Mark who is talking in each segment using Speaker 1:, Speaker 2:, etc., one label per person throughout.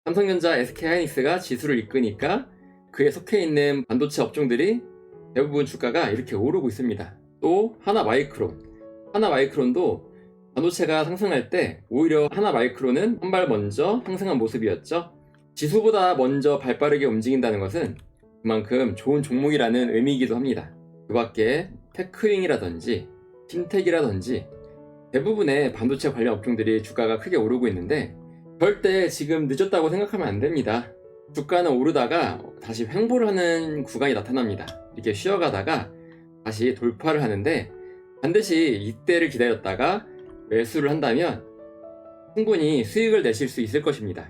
Speaker 1: 삼성전자, SK하이닉스가 지수를 이끄니까 그에 속해 있는 반도체 업종들이 대부분 주가가 이렇게 오르고 있습니다. 또 하나마이크론도 반도체가 상승할 때 오히려 하나마이크론은 한 발 먼저 상승한 모습이었죠. 지수보다 먼저 발빠르게 움직인다는 것은 그만큼 좋은 종목이라는 의미이기도 합니다. 그 밖에 테크윙이라든지 핀텍이라든지 대부분의 반도체 관련 업종들이 주가가 크게 오르고 있는데 절대 지금 늦었다고 생각하면 안 됩니다. 주가는 오르다가 다시 횡보를 하는 구간이 나타납니다. 이렇게 쉬어가다가 다시 돌파를 하는데 반드시 이때를 기다렸다가 매수를 한다면 충분히 수익을 내실 수 있을 것입니다.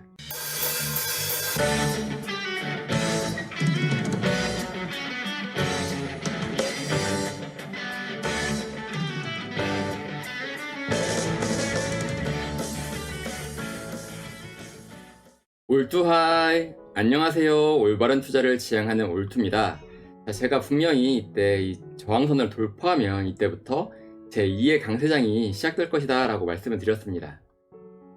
Speaker 1: 올투하이, 안녕하세요. 올바른 투자를 지향하는 올투입니다. 제가 분명히 이때 이 저항선을 돌파하면 이때부터 제2의 강세장이 시작될 것이다 라고 말씀을 드렸습니다.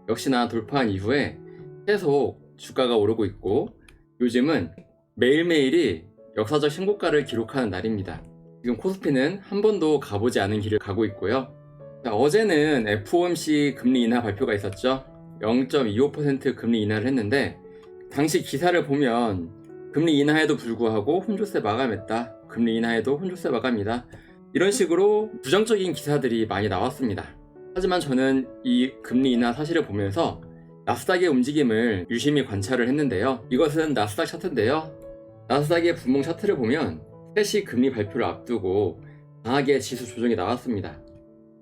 Speaker 1: 역시나 돌파한 이후에 계속 주가가 오르고 있고 요즘은 매일매일이 역사적 신고가를 기록하는 날입니다. 지금 코스피는 한 번도 가보지 않은 길을 가고 있고요. 어제는 FOMC 금리 인하 발표가 있었죠. 0.25% 금리 인하를 했는데 당시 기사를 보면 금리 인하에도 불구하고 혼조세 마감했다, 금리 인하에도 혼조세 마감이다, 이런 식으로 부정적인 기사들이 많이 나왔습니다. 하지만 저는 이 금리 인하 사실을 보면서 나스닥의 움직임을 유심히 관찰을 했는데요. 이것은 나스닥 차트인데요. 나스닥의 분봉 차트를 보면 셋이 금리 발표를 앞두고 강하게 지수 조정이 나왔습니다.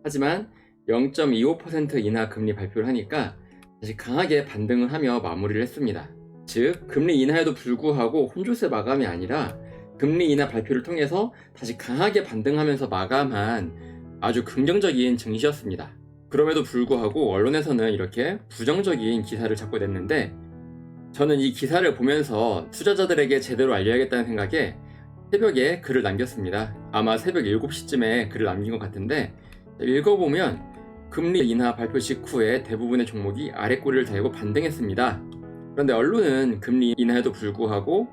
Speaker 1: 하지만 0.25% 인하 금리 발표를 하니까 다시 강하게 반등을 하며 마무리를 했습니다. 즉 금리 인하에도 불구하고 혼조세 마감이 아니라 금리 인하 발표를 통해서 다시 강하게 반등하면서 마감한 아주 긍정적인 증시였습니다. 그럼에도 불구하고 언론에서는 이렇게 부정적인 기사를 자꾸 냈는데 저는 이 기사를 보면서 투자자들에게 제대로 알려야겠다는 생각에 새벽에 글을 남겼습니다. 아마 새벽 7시쯤에 글을 남긴 것 같은데 읽어보면 금리 인하 발표 직후에 대부분의 종목이 아래 꼬리를 달고 반등했습니다. 그런데 언론은 금리 인하에도 불구하고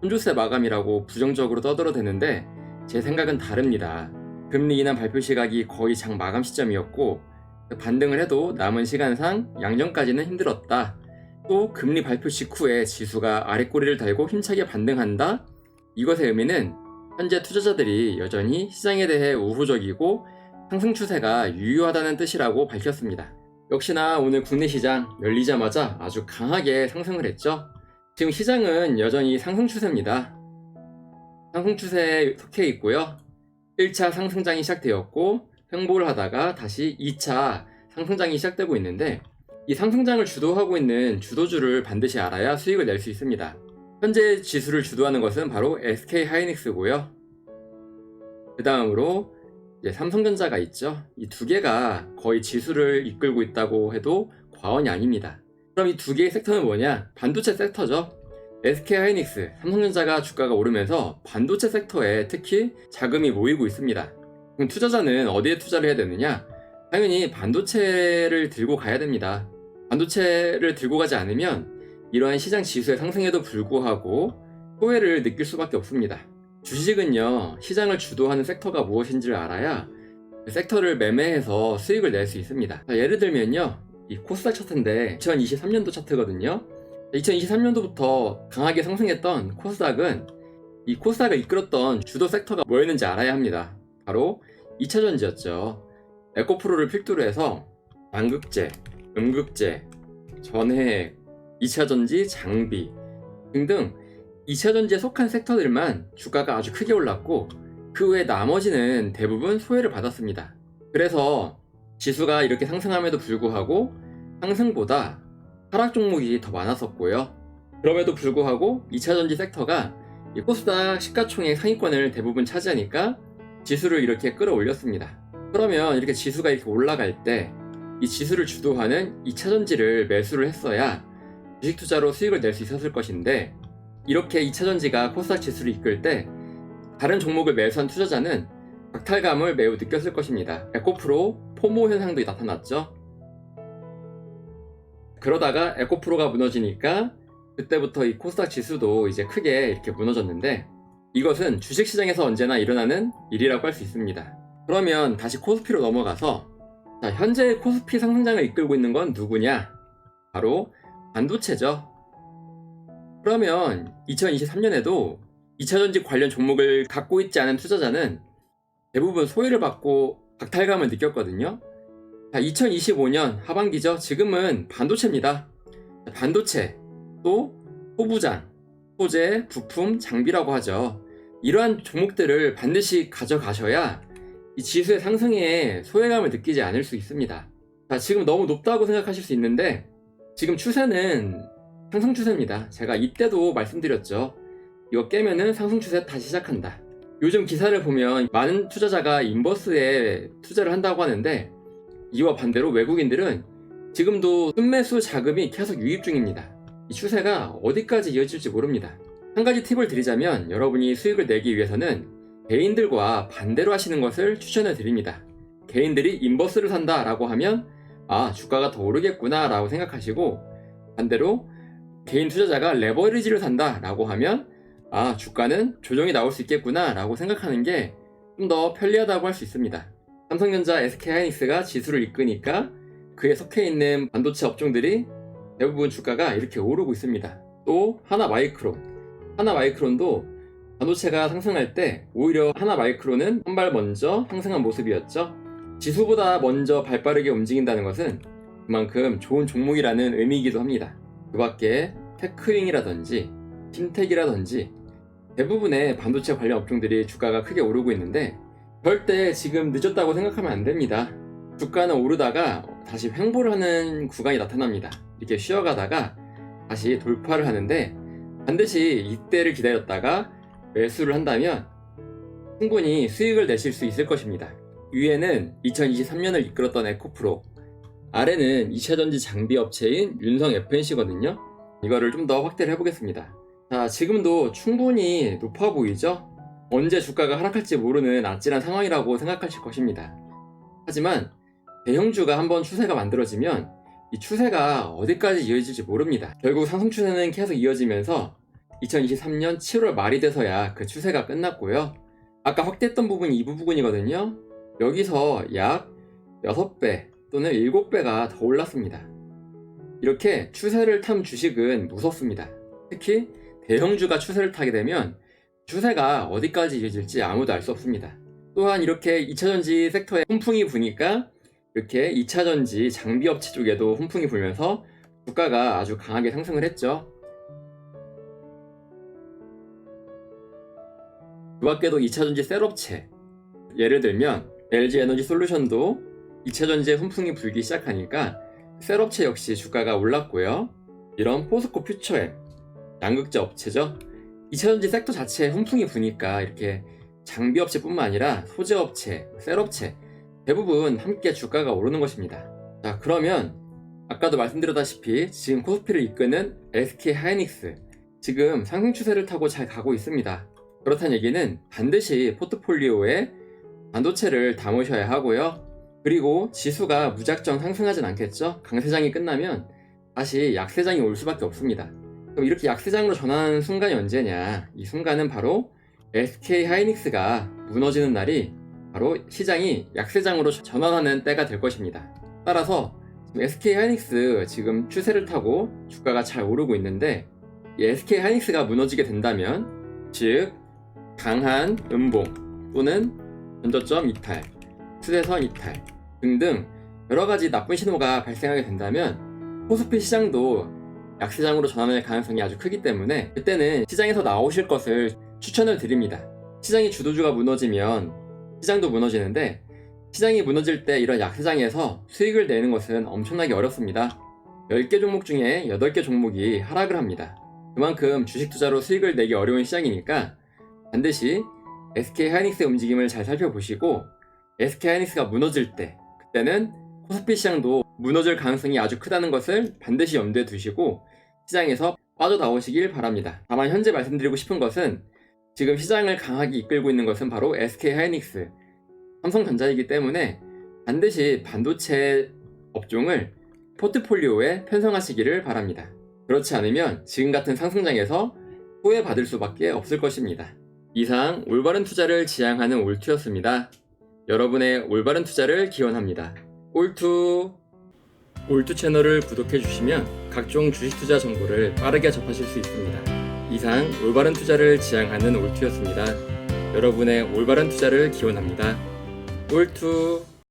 Speaker 1: 혼조세 마감이라고 부정적으로 떠들어대는데 제 생각은 다릅니다. 금리 인하 발표 시각이 거의 장 마감 시점이었고 반등을 해도 남은 시간상 양전까지는 힘들었다. 또 금리 발표 직후에 지수가 아래 꼬리를 달고 힘차게 반등한다. 이것의 의미는 현재 투자자들이 여전히 시장에 대해 우호적이고 상승 추세가 유효하다는 뜻이라고 밝혔습니다. 역시나 오늘 국내 시장 열리자마자 아주 강하게 상승을 했죠. 지금 시장은 여전히 상승 추세입니다. 상승 추세에 속해 있고요. 1차 상승장이 시작되었고 횡보를 하다가 다시 2차 상승장이 시작되고 있는데 이 상승장을 주도하고 있는 주도주를 반드시 알아야 수익을 낼 수 있습니다. 현재 지수를 주도하는 것은 바로 SK하이닉스고요. 그 다음으로 삼성전자가 있죠. 이 두 개가 거의 지수를 이끌고 있다고 해도 과언이 아닙니다. 그럼 이 두 개의 섹터는 뭐냐? 반도체 섹터죠. SK하이닉스, 삼성전자가 주가가 오르면서 반도체 섹터에 특히 자금이 모이고 있습니다. 그럼 투자자는 어디에 투자를 해야 되느냐? 당연히 반도체를 들고 가야 됩니다. 반도체를 들고 가지 않으면 이러한 시장 지수의 상승에도 불구하고 소외를 느낄 수밖에 없습니다. 주식은요, 시장을 주도하는 섹터가 무엇인지를 알아야 그 섹터를 매매해서 수익을 낼 수 있습니다. 예를 들면요, 이 코스닥 차트인데 2023년도 차트거든요. 2023년도부터 강하게 상승했던 코스닥은 이 코스닥을 이끌었던 주도 섹터가 뭐였는지 알아야 합니다. 바로 2차전지였죠. 에코프로를 필두로 해서 양극재, 음극재, 전해액, 2차전지, 장비 등등 2차전지에 속한 섹터들만 주가가 아주 크게 올랐고 그 외 나머지는 대부분 소외를 받았습니다. 그래서 지수가 이렇게 상승함에도 불구하고 상승보다 하락 종목이 더 많았었고요. 그럼에도 불구하고 2차전지 섹터가 이 코스닥 시가총액 상위권을 대부분 차지하니까 지수를 이렇게 끌어올렸습니다. 그러면 이렇게 지수가 이렇게 올라갈 때 이 지수를 주도하는 2차전지를 매수를 했어야 주식 투자로 수익을 낼 수 있었을 것인데 이렇게 2차전지가 코스닥 지수를 이끌 때 다른 종목을 매수한 투자자는 박탈감을 매우 느꼈을 것입니다. 에코프로 포모 현상도 나타났죠. 그러다가 에코프로가 무너지니까 그때부터 이 코스닥 지수도 이제 크게 이렇게 무너졌는데, 이것은 주식시장에서 언제나 일어나는 일이라고 할 수 있습니다. 그러면 다시 코스피로 넘어가서, 자, 현재 코스피 상승장을 이끌고 있는 건 누구냐? 바로 반도체죠. 그러면 2023년에도 2차전지 관련 종목을 갖고 있지 않은 투자자는 대부분 소외를 받고 박탈감을 느꼈거든요. 자, 2025년 하반기죠. 지금은 반도체입니다. 반도체, 또 소부장, 소재, 부품, 장비라고 하죠. 이러한 종목들을 반드시 가져가셔야 이 지수의 상승에 소외감을 느끼지 않을 수 있습니다. 자, 지금 너무 높다고 생각하실 수 있는데, 지금 추세는 상승 추세입니다. 제가 이때도 말씀드렸죠. 이거 깨면은 상승 추세 다시 시작한다. 요즘 기사를 보면 많은 투자자가 인버스에 투자를 한다고 하는데, 이와 반대로 외국인들은 지금도 순매수 자금이 계속 유입 중입니다. 이 추세가 어디까지 이어질지 모릅니다. 한 가지 팁을 드리자면, 여러분이 수익을 내기 위해서는 개인들과 반대로 하시는 것을 추천해 드립니다. 개인들이 인버스를 산다 라고 하면, 아, 주가가 더 오르겠구나 라고 생각하시고, 반대로 개인 투자자가 레버리지를 산다 라고 하면, 아, 주가는 조정이 나올 수 있겠구나 라고 생각하는 게 좀 더 편리하다고 할 수 있습니다. 삼성전자, SK하이닉스가 지수를 이끄니까 그에 속해 있는 반도체 업종들이 대부분 주가가 이렇게 오르고 있습니다. 또 하나마이크론도 반도체가 상승할 때 오히려 하나마이크론은 한 발 먼저 상승한 모습이었죠. 지수보다 먼저 발빠르게 움직인다는 것은 그만큼 좋은 종목이라는 의미이기도 합니다. 그 밖에 테크윙이라든지 신텍이라든지 대부분의 반도체 관련 업종들이 주가가 크게 오르고 있는데, 절대 지금 늦었다고 생각하면 안 됩니다. 주가는 오르다가 다시 횡보를 하는 구간이 나타납니다. 이렇게 쉬어가다가 다시 돌파를 하는데, 반드시 이때를 기다렸다가 매수를 한다면 충분히 수익을 내실 수 있을 것입니다. 위에는 2023년을 이끌었던 에코프로, 아래는 2차전지 장비 업체인 윤성 FNC거든요. 이거를 좀 더 확대를 해보겠습니다. 자, 지금도 충분히 높아 보이죠? 언제 주가가 하락할지 모르는 아찔한 상황이라고 생각하실 것입니다. 하지만 대형주가 한번 추세가 만들어지면 이 추세가 어디까지 이어질지 모릅니다. 결국 상승 추세는 계속 이어지면서 2023년 7월 말이 돼서야 그 추세가 끝났고요. 아까 확대했던 부분이 이 부분이거든요. 여기서 약 6배 또는 7배가 더 올랐습니다. 이렇게 추세를 탄 주식은 무섭습니다. 특히 대형주가 추세를 타게 되면 추세가 어디까지 이어질지 아무도 알 수 없습니다. 또한 이렇게 2차전지 섹터에 훈풍이 부니까 이렇게 2차전지 장비업체 쪽에도 훈풍이 불면서 주가가 아주 강하게 상승을 했죠. 그 밖에도 2차전지 셀업체, 예를 들면 LG에너지솔루션도 2차전지에 훈풍이 불기 시작하니까 셀업체 역시 주가가 올랐고요. 이런 포스코 퓨처엠, 양극재 업체죠. 2차전지 섹터 자체에 훈풍이 부니까 이렇게 장비업체뿐만 아니라 소재업체, 셀업체 대부분 함께 주가가 오르는 것입니다. 자, 그러면 아까도 말씀드렸다시피 지금 코스피를 이끄는 SK하이닉스, 지금 상승 추세를 타고 잘 가고 있습니다. 그렇다는 얘기는 반드시 포트폴리오에 반도체를 담으셔야 하고요. 그리고 지수가 무작정 상승하진 않겠죠. 강세장이 끝나면 다시 약세장이 올 수밖에 없습니다. 그럼 이렇게 약세장으로 전환하는 순간이 언제냐? 이 순간은 바로 SK하이닉스가 무너지는 날이 바로 시장이 약세장으로 전환하는 때가 될 것입니다. 따라서 SK하이닉스 지금 추세를 타고 주가가 잘 오르고 있는데, 이 SK하이닉스가 무너지게 된다면, 즉 강한 음봉 또는 전저점 이탈, 추세선 이탈 등등 여러가지 나쁜 신호가 발생하게 된다면 코스피 시장도 약세장으로 전환할 가능성이 아주 크기 때문에 그때는 시장에서 나오실 것을 추천을 드립니다. 시장이 주도주가 무너지면 시장도 무너지는데, 시장이 무너질 때 이런 약세장에서 수익을 내는 것은 엄청나게 어렵습니다. 10개 종목 중에 8개 종목이 하락을 합니다. 그만큼 주식 투자로 수익을 내기 어려운 시장이니까 반드시 SK하이닉스의 움직임을 잘 살펴보시고, SK하이닉스가 무너질 때, 그때는 코스피 시장도 무너질 가능성이 아주 크다는 것을 반드시 염두에 두시고 시장에서 빠져나오시길 바랍니다. 다만 현재 말씀드리고 싶은 것은, 지금 시장을 강하게 이끌고 있는 것은 바로 SK하이닉스, 삼성전자이기 때문에 반드시 반도체 업종을 포트폴리오에 편성하시기를 바랍니다. 그렇지 않으면 지금 같은 상승장에서 소외받을 수밖에 없을 것입니다. 이상 올바른 투자를 지향하는 올투였습니다. 여러분의 올바른 투자를 기원합니다. 올투 채널을 구독해 주시면 각종 주식 투자 정보를 빠르게 접하실 수 있습니다. 이상 올바른 투자를 지향하는 올투였습니다. 여러분의 올바른 투자를 기원합니다. 올투